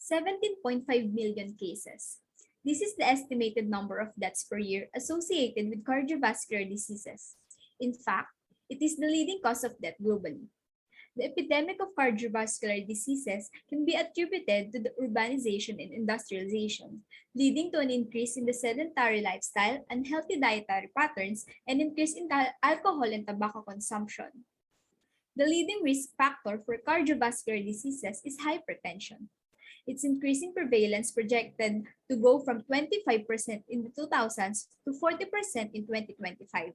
17.5 million cases. This is the estimated number of deaths per year associated with cardiovascular diseases. In fact, it is the leading cause of death globally. The epidemic of cardiovascular diseases can be attributed to the urbanization and industrialization, leading to an increase in the sedentary lifestyle, unhealthy dietary patterns, and increase in alcohol and tobacco consumption. The leading risk factor for cardiovascular diseases is hypertension. Its increasing prevalence projected to go from 25% in the 2000s to 40% in 2025.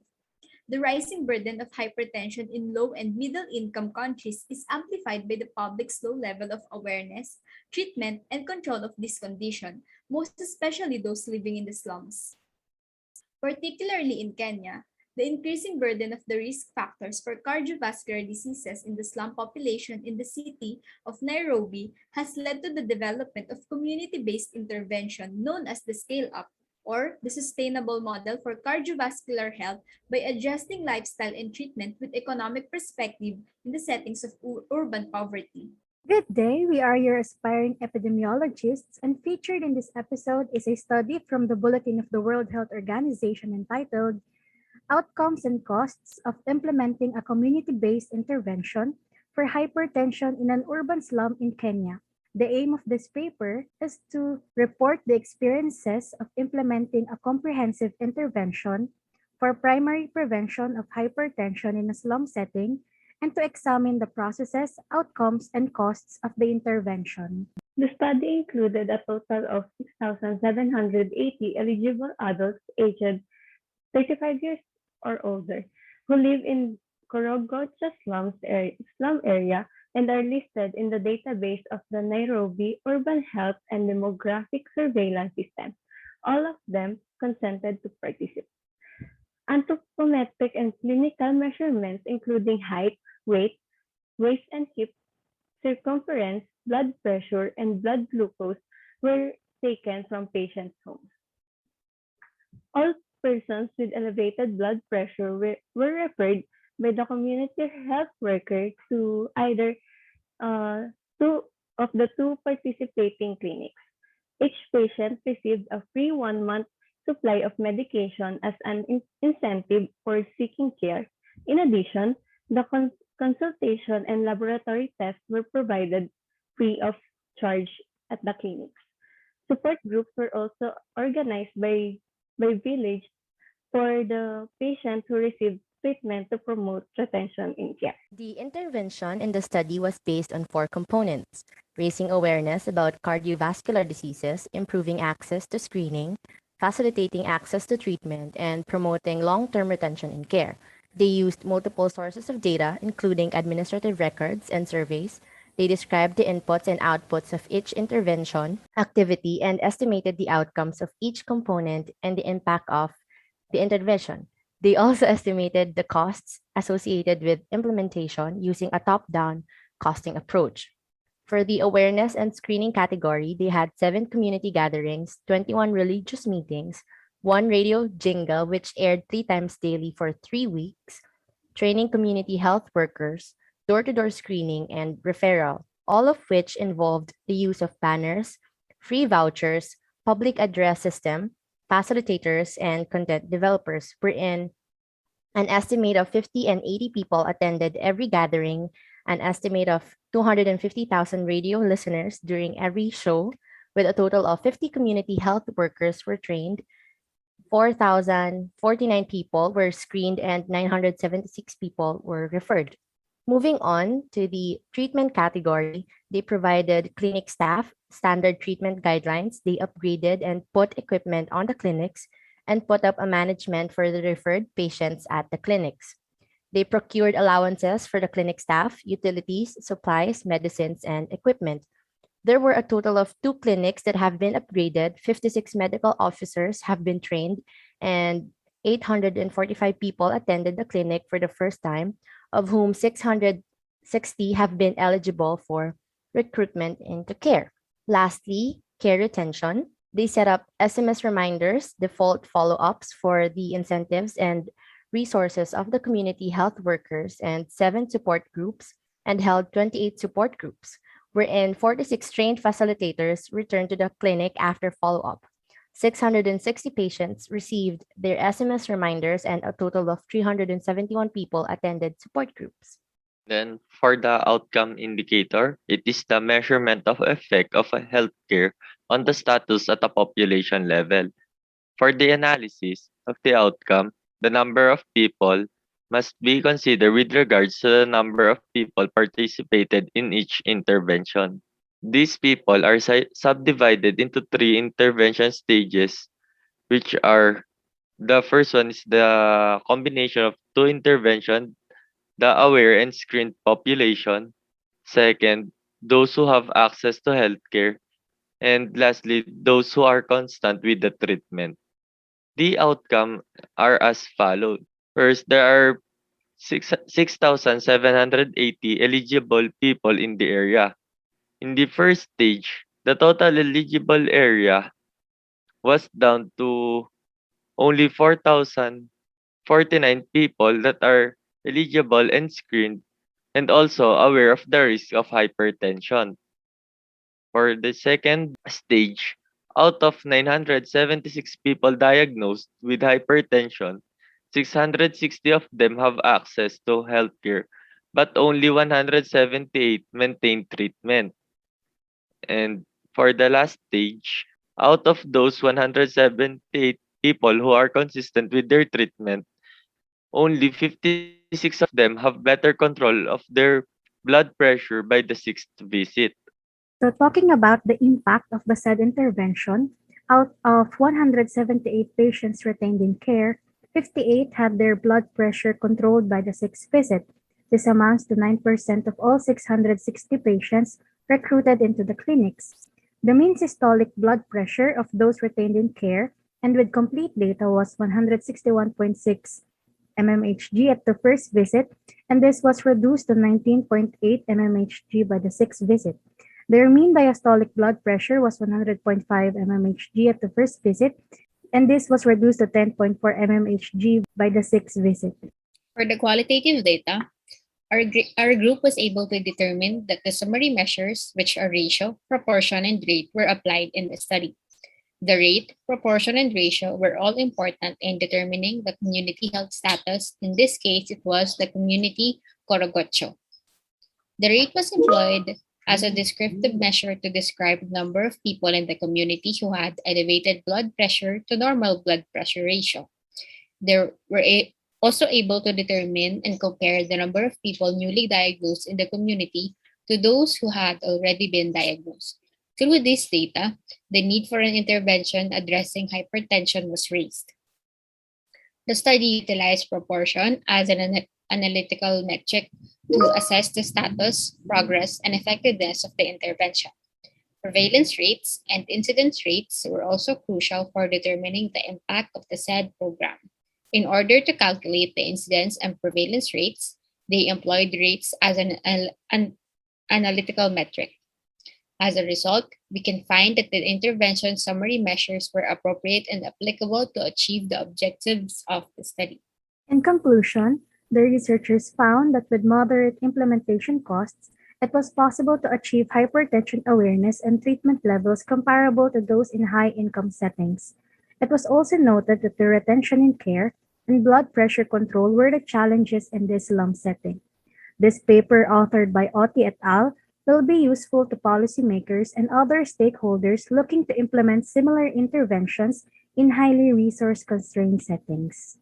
The rising burden of hypertension in low and middle income countries is amplified by the public's low level of awareness, treatment, and control of this condition, most especially those living in the slums. Particularly in Kenya, the increasing burden of the risk factors for cardiovascular diseases in the slum population in the city of Nairobi has led to the development of community-based intervention known as the scale-up or the sustainable model for cardiovascular health by adjusting lifestyle and treatment with economic perspective in the settings of urban poverty. Good day, we are your aspiring epidemiologists, and featured in this episode is a study from the Bulletin of the World Health Organization entitled Outcomes and Costs of Implementing a Community-Based Intervention for Hypertension in an Urban Slum in Kenya. The aim of this paper is to report the experiences of implementing a comprehensive intervention for primary prevention of hypertension in a slum setting and to examine the processes, outcomes, and costs of the intervention. The study included a total of 6,780 eligible adults aged 35 years or older who live in Korogocha slum area and are listed in the database of the Nairobi Urban Health and Demographic Surveillance System. All of them consented to participate. Anthropometric and clinical measurements including height, weight, waist and hip circumference, blood pressure, and blood glucose were taken from patients' homes. All persons with elevated blood pressure were referred by the community health worker to either two of the two participating clinics. Each patient received a free 1-month supply of medication as an incentive for seeking care. In addition, the consultation and laboratory tests were provided free of charge at the clinics. Support groups were also organized by village for the patients who received treatment to promote retention in care. The intervention in the study was based on 4 components: raising awareness about cardiovascular diseases, improving access to screening, facilitating access to treatment, and promoting long-term retention in care. They used multiple sources of data, including administrative records and surveys. They described the inputs and outputs of each intervention activity and estimated the outcomes of each component and the impact of the intervention. They also estimated the costs associated with implementation using a top-down costing approach. For the awareness and screening category, they had 7 community gatherings, 21 religious meetings, 1 radio jingle which aired 3 times daily for 3 weeks, training community health workers, door-to-door screening, and referral, all of which involved the use of banners, free vouchers, public address system, facilitators, and content developers, wherein an estimate of 50 and 80 people attended every gathering, an estimate of 250,000 radio listeners during every show, with a total of 50 community health workers were trained, 4,049 people were screened, and 976 people were referred. Moving on to the treatment category, they provided clinic staff standard treatment guidelines. They upgraded and put equipment on the clinics and put up a management for the referred patients at the clinics. They procured allowances for the clinic staff, utilities, supplies, medicines, and equipment. There were a total of 2 clinics that have been upgraded, 56 medical officers have been trained, and 845 people attended the clinic for the first time, of whom 660 have been eligible for recruitment into care. Lastly, care retention. They set up SMS reminders, default follow-ups for the incentives and resources of the community health workers, and 7 support groups, and held 28 support groups. wherein 46 trained facilitators returned to the clinic after follow-up. 660 patients received their SMS reminders, and a total of 371 people attended support groups. Then, for the outcome indicator, it is the measurement of effect of a healthcare on the status at a population level. For the analysis of the outcome, the number of people must be considered with regards to the number of people participated in each intervention. These people are subdivided into three intervention stages, which are the first one is the combination of two interventions, the aware and screened population. Second, those who have access to healthcare. And lastly, those who are constant with the treatment. The outcome are as followed. First, there are 6,780 eligible people in the area. In the first stage, the total eligible area was down to only 4,049 people that are eligible and screened and also aware of the risk of hypertension. For the second stage, out of 976 people diagnosed with hypertension, 660 of them have access to healthcare, but only 178 maintain treatment. And for the last stage, out of those 178 people who are consistent with their treatment, only 56 of them have better control of their blood pressure by the sixth visit. So talking about the impact of the said intervention, out of 178 patients retained in care, 58 had their blood pressure controlled by the sixth visit. This amounts to 9% of all 660 patients recruited into the clinics. The mean systolic blood pressure of those retained in care and with complete data was 161.6 mmHg at the first visit, and this was reduced to 19.8 mmHg by the sixth visit. Their mean diastolic blood pressure was 100.5 mmHg at the first visit, and this was reduced to 10.4 mmHg by the sixth visit. For the qualitative data, our group was able to determine that the summary measures, which are ratio, proportion, and rate, were applied in the study. The rate, proportion, and ratio were all important in determining the community health status. In this case, it was the community Corogocho. The rate was employed as a descriptive measure to describe the number of people in the community who had elevated blood pressure to normal blood pressure ratio. They were also able to determine and compare the number of people newly diagnosed in the community to those who had already been diagnosed. Through this data, the need for an intervention addressing hypertension was raised. The study utilized proportion as an analytical metric to assess the status, progress, and effectiveness of the intervention. Prevalence rates and incidence rates were also crucial for determining the impact of the said program. In order to calculate the incidence and prevalence rates, they employed rates as an analytical metric. As a result, we can find that the intervention summary measures were appropriate and applicable to achieve the objectives of the study. In conclusion, the researchers found that with moderate implementation costs, it was possible to achieve hypertension awareness and treatment levels comparable to those in high-income settings. It was also noted that the retention in care and blood pressure control were the challenges in this slum setting. This paper, authored by Otti et al., will be useful to policymakers and other stakeholders looking to implement similar interventions in highly resource-constrained settings.